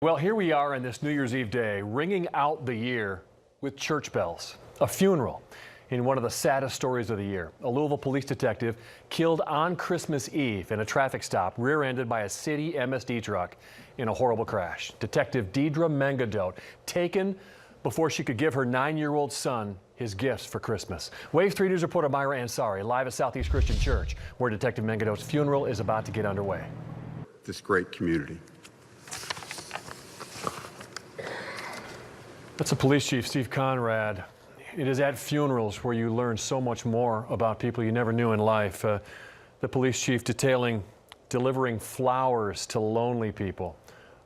Well, here we are on this New Year's Eve day, ringing out the year with church bells. A funeral in one of the saddest stories of the year. A Louisville police detective killed on Christmas Eve in a traffic stop, rear-ended by a city MSD truck in a horrible crash. Detective Deidre Mengadote taken before she could give her 9-year-old son his gifts for Christmas. Wave 3 News reporter Myra Ansari live at Southeast Christian Church, where Detective Mengadote's funeral is about to get underway. This great community. That's the police chief, Steve Conrad. It is at funerals where you learn so much more about people you never knew in life. The police chief detailing delivering flowers to lonely people.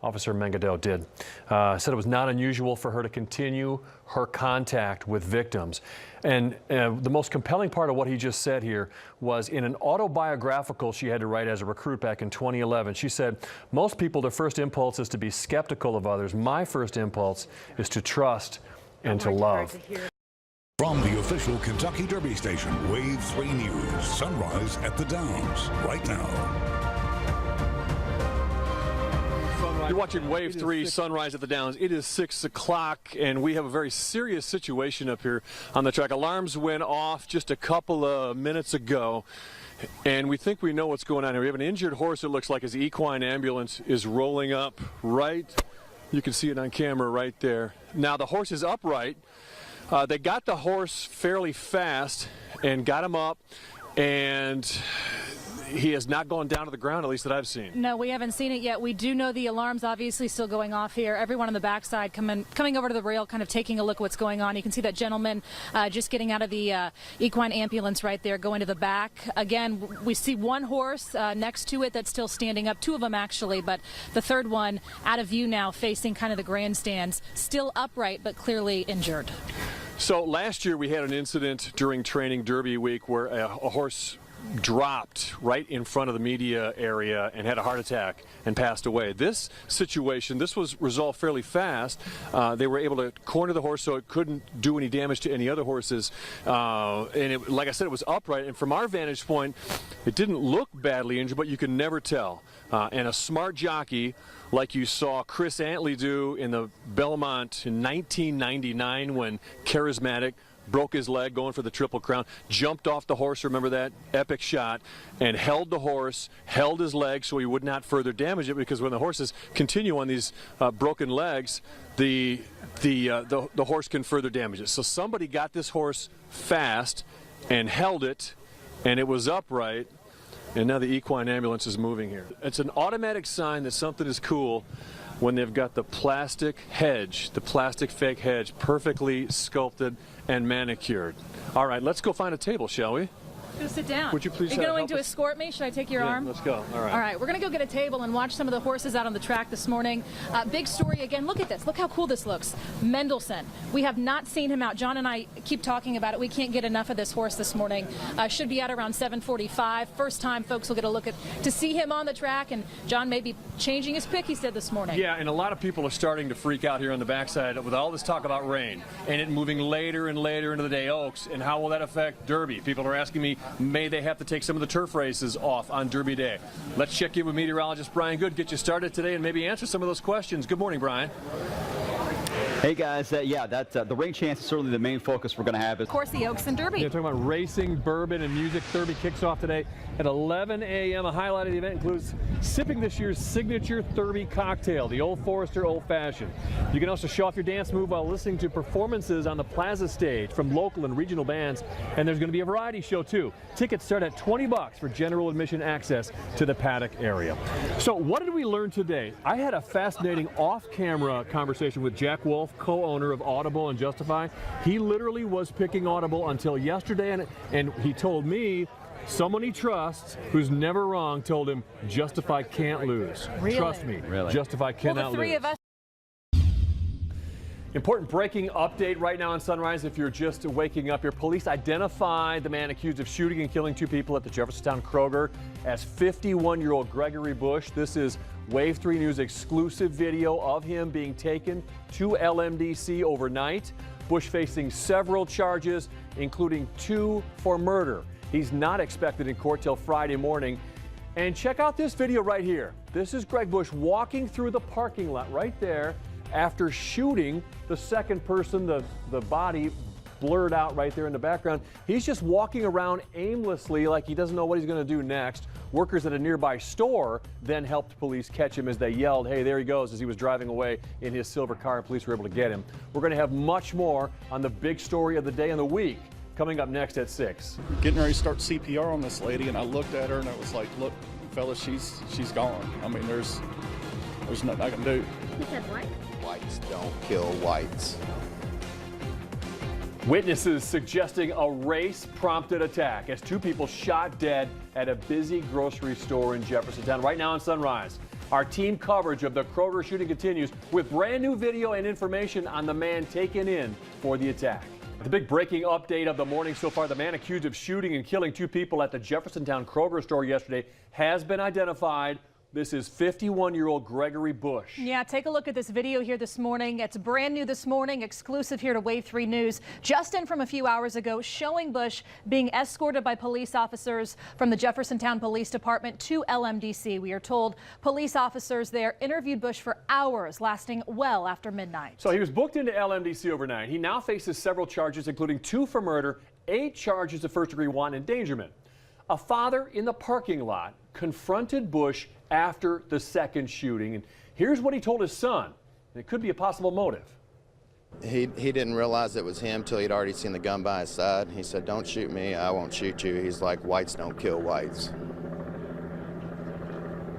Officer Mengadote did. Said it was not unusual for her to continue her contact with victims. And the most compelling part of what he just said here was in an autobiographical she had to write as a recruit back in 2011. She said, most people, their first impulse is to be skeptical of others. My first impulse is to trust and to love. From the official Kentucky Derby station, Wave 3 News, sunrise at the Downs, right now. You're watching Wave 3 Sunrise at the Downs. It is 6 o'clock, and we have a very serious situation up here on the track. Alarms went off just a couple of minutes ago, and we think we know what's going on here. We have an injured horse. It looks like his equine ambulance is rolling up right. You can see it on camera right there. Now, the horse is upright. They got the horse fairly fast and got him up, and he has not gone down to the ground, at least that I've seen. No, we haven't seen it yet. We do know the alarm's obviously still going off here. Everyone on the backside coming over to the rail, kind of taking a look at what's going on. You can see that gentleman just getting out of the equine ambulance right there, going to the back. Again, we see one horse next to it that's still standing up, two of them actually, but the third one out of view now, facing kind of the grandstands, still upright but clearly injured. So last year we had an incident during training Derby week where a horse dropped right in front of the media area and had a heart attack and passed away. This situation, this was resolved fairly fast. They were able to corner the horse so it couldn't do any damage to any other horses. And like I said, it was upright. And from our vantage point, it didn't look badly injured, but you can never tell. And a smart jockey, like you saw Chris Antley do in the Belmont in 1999 when Charismatic broke his leg going for the Triple Crown, jumped off the horse, remember that epic shot, and held the horse, held his leg so he would not further damage it, because when the horses continue on these broken legs, the horse can further damage it. So somebody got this horse fast and held it, and it was upright, and now the equine ambulance is moving here. It's an automatic sign that something is cool when they've got the plastic hedge, the plastic fake hedge, perfectly sculpted and manicured. All right, let's go find a table, shall we? Go sit down. Would you please? Are you going to escort me? Should I take your arm? Let's go. All right. All right, we're going to go get a table and watch some of the horses out on the track this morning. Big story again. Look at this. Look how cool this looks. Mendelssohn. We have not seen him out. John and I keep talking about it. We can't get enough of this horse this morning. Should be out around 7:45. First time folks will get a look to see him on the track, and John may be changing his pick, he said this morning. Yeah, and a lot of people are starting to freak out here on the backside with all this talk about rain and it moving later and later into the day, Oaks, and how will that affect Derby? People are asking me, may they have to take some of the turf races off on Derby Day? Let's check in with meteorologist Brian Good, get you started today and maybe answer some of those questions. Good morning, Brian. Hey guys, the rain chance is certainly the main focus we're going to have. Of course, the Oaks and Derby. Yeah, talking about racing, bourbon, and music. Derby kicks off today at 11 a.m. A highlight of the event includes sipping this year's signature Derby cocktail, the Old Forester Old Fashioned. You can also show off your dance move while listening to performances on the Plaza stage from local and regional bands, and there's going to be a variety show too. Tickets start at $20 for general admission access to the paddock area. So what did we learn today? I had a fascinating off-camera conversation with Jack Wolf, co-owner of Audible and Justify. He literally was picking Audible until yesterday, and he told me someone he trusts, who's never wrong, told him Justify can't lose. Really? Trust me, Really? Justify cannot Well, the three lose. of us. Important breaking update right now on Sunrise. If you're just waking up here, police identified the man accused of shooting and killing 2 people at the Jeffersontown Kroger as 51-year-old Gregory Bush. This is Wave 3 News exclusive video of him being taken to LMDC overnight. Bush facing several charges, including 2 for murder. He's not expected in court till Friday morning. And check out this video right here. This is Greg Bush walking through the parking lot right there after shooting the second person, the body blurred out right there in the background. He's just walking around aimlessly like he doesn't know what he's going to do next. Workers at a nearby store then helped police catch him as they yelled, "Hey, there he goes," as he was driving away in his silver car, and police were able to get him. We're going to have much more on the big story of the day and the week coming up next at 6. Getting ready to start CPR on this lady, and I looked at her and I was like, "Look, fella, she's gone. I mean, there's nothing I can do." He said what? Whites don't kill whites. Witnesses suggesting a race-prompted attack as 2 people shot dead at a busy grocery store in Jeffersontown. Right now on Sunrise, our team coverage of the Kroger shooting continues with brand new video and information on the man taken in for the attack. The big breaking update of the morning so far: the man accused of shooting and killing 2 people at the Jeffersontown Kroger store yesterday has been identified. This is 51-year-old Gregory Bush. Yeah, take a look at this video here this morning. It's brand new this morning, exclusive here to Wave 3 News. Just in from a few hours ago, showing Bush being escorted by police officers from the Jeffersontown Police Department to LMDC. We are told police officers there interviewed Bush for hours, lasting well after midnight. So he was booked into LMDC overnight. He now faces several charges, including 2 for murder, 8 charges of first-degree wanton endangerment. A father in the parking lot confronted Bush after the second shooting, and here's what he told his son. It could be a possible motive. He didn't realize it was him till he'd already seen the gun by his side. He said, "Don't shoot me, I won't shoot you." He's like, "Whites don't kill whites."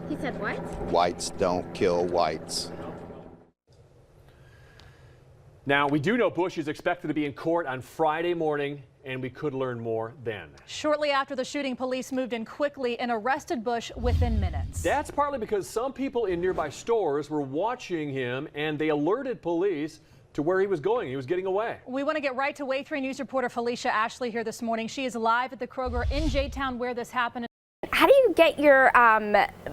He said what? Whites don't kill whites. Now, we do know Bush is expected to be in court on Friday morning, and we could learn more then. Shortly after the shooting, police moved in quickly and arrested Bush within minutes. That's partly because some people in nearby stores were watching him, and they alerted police to where he was going. He was getting away. We want to get right to Wave 3 News reporter Felicia Ashley here this morning. She is live at the Kroger in J-Town where this happened. How do you get your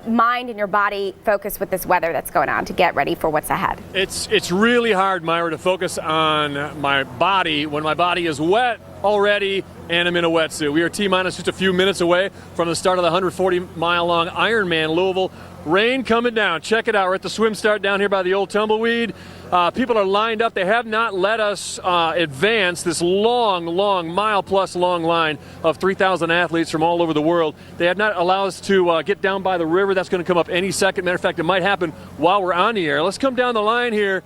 mind and your body focused with this weather that's going on to get ready for what's ahead? It's really hard, Myra, to focus on my body when my body is wet already and I'm in a wetsuit. We are T-minus just a few minutes away from the start of the 140-mile-long Ironman Louisville. Rain coming down. Check it out. We're at the swim start down here by the old Tumbleweed. People are lined up. They have not let us advance this long, mile-plus long line of 3,000 athletes from all over the world. They have not allowed us to get down by the river. That's going to come up any second. Matter of fact, it might happen while we're on the air. Let's come down the line here.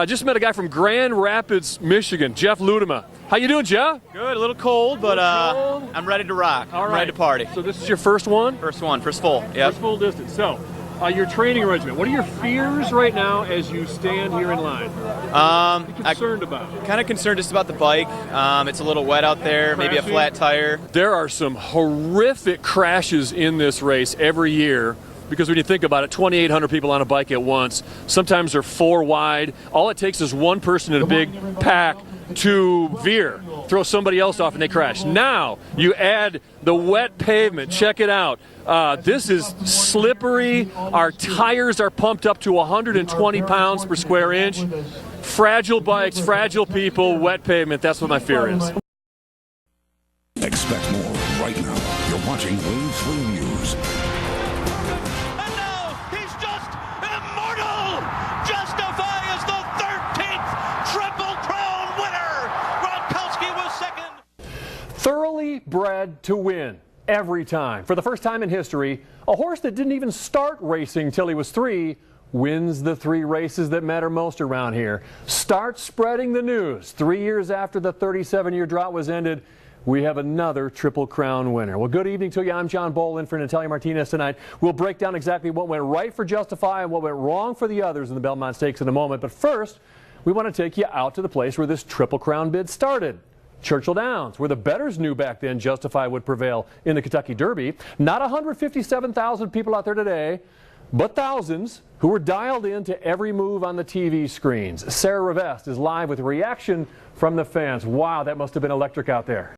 Just met a guy from Grand Rapids, Michigan, Jeff Ludema. How you doing, Jeff? Good, a little cold, but I'm ready to rock. All right. I'm ready to party. So this is your first one? First full. Yep. First full distance. So, your training regimen. What are your fears right now as you stand here in line? What are you concerned about? Kind of concerned just about the bike. It's a little wet out there, maybe a flat tire. There are some horrific crashes in this race every year. Because when you think about it, 2,800 people on a bike at once. Sometimes they're 4 wide. All it takes is one person in a big pack to veer, throw somebody else off, and they crash. Now you add the wet pavement. Check it out. This is slippery. Our tires are pumped up to 120 pounds per square inch. Fragile bikes, fragile people, wet pavement. That's what my fear is. Expect more right now. You're watching Wave 3 News. Thoroughly bred to win every time. For the first time in history, a horse that didn't even start racing till he was 3 wins the 3 races that matter most around here. Start spreading the news. 3 years after the 37-year drought was ended, we have another Triple Crown winner. Well, good evening to you. I'm John Boel in for Natalia Martinez tonight. We'll break down exactly what went right for Justify and what went wrong for the others in the Belmont Stakes in a moment. But first, we want to take you out to the place where this Triple Crown bid started. Churchill Downs, where the bettors knew back then Justify would prevail in the Kentucky Derby. Not 157,000 people out there today, but thousands who were dialed in to every move on the TV screens. Sarah Rivest is live with a reaction from the fans. Wow, that must have been electric out there.